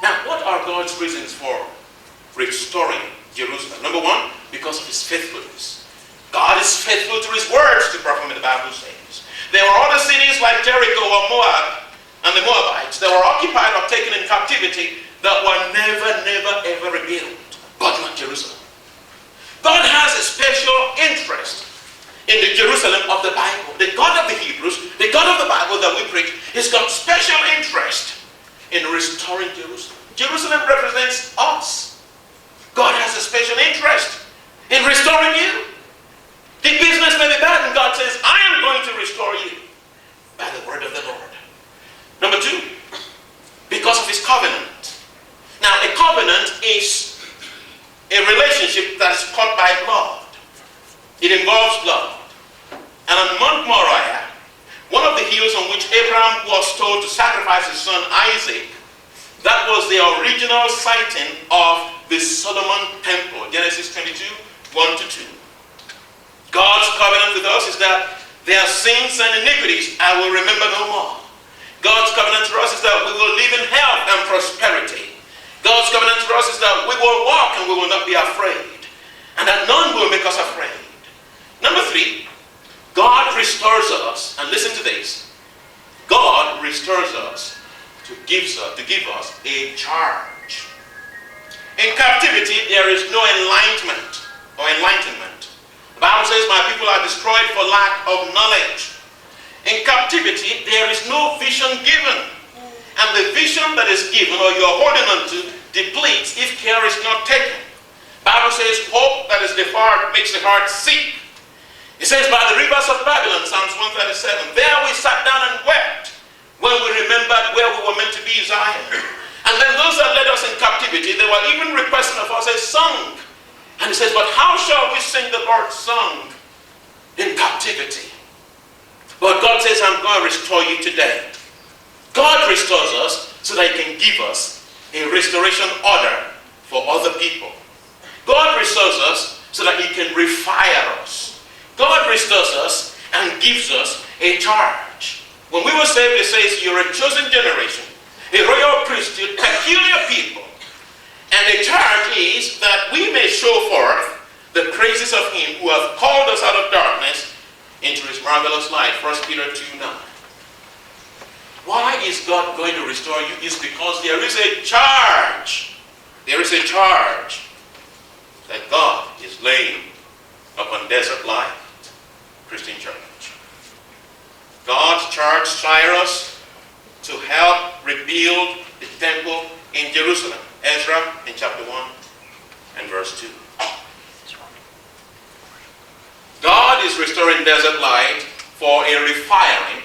Now, what are God's reasons for restoring Jerusalem? Number one, because of his faithfulness. God is faithful to his words, the prophet in the Bible says. There were other cities like Jericho or Moab and the Moabites that were occupied or taken in captivity that were never, ever rebuilt, but not Jerusalem. God has a special interest in the Jerusalem of the Bible. The God of the Hebrews, the God of the Bible that we preach, has got special interest in restoring Jerusalem. Jerusalem represents us. God has a special interest in restoring you. The business may be bad, and God says, I am going to restore you by the word of the Lord. Number two, because of his covenant. Now, a covenant is a relationship that is cut by blood. It involves blood. And on Mount Moriah, one of the hills on which Abraham was told to sacrifice his son Isaac, that was the original siting of the Solomon temple. Genesis 22, 1-2. God's covenant with us is that their sins and iniquities I will remember no more. God's covenant to us is that we will live in health and prosperity. God's covenant to us is that we will walk and we will not be afraid, and that none will make us afraid. Number three, God restores us, and listen to this. God restores us to give us a charge. In captivity, there is no enlightenment or enlightenment. The Bible says, my people are destroyed for lack of knowledge. In captivity, there is no vision given. And the vision that is given, or you're holding on to, depletes if care is not taken. The Bible says, hope that is deferred makes the heart sick. It says, by the rivers of Babylon, Psalms 137, there we sat down and wept when we remembered where we were meant to be, Zion. And then those that led us in captivity, they were even requesting of us a song. And he says, but how shall we sing the Lord's song in captivity? But God says, I'm going to restore you today. God restores us so that he can give us a restoration order for other people. God restores us so that he can refire us. God restores us and gives us a charge. When we were saved, it says, you're a chosen generation, a royal priesthood, peculiar people. And the charge is that we may show forth the praises of him who hath called us out of darkness into his marvelous light. 1 Peter 2:9. Why is God going to restore you? It's because there is a charge. There is a charge that God is laying upon Desert Light Christian Church. God charged Cyrus to help rebuild the temple in Jerusalem. Ezra in chapter 1 and verse 2. God is restoring Desert Light for a refiring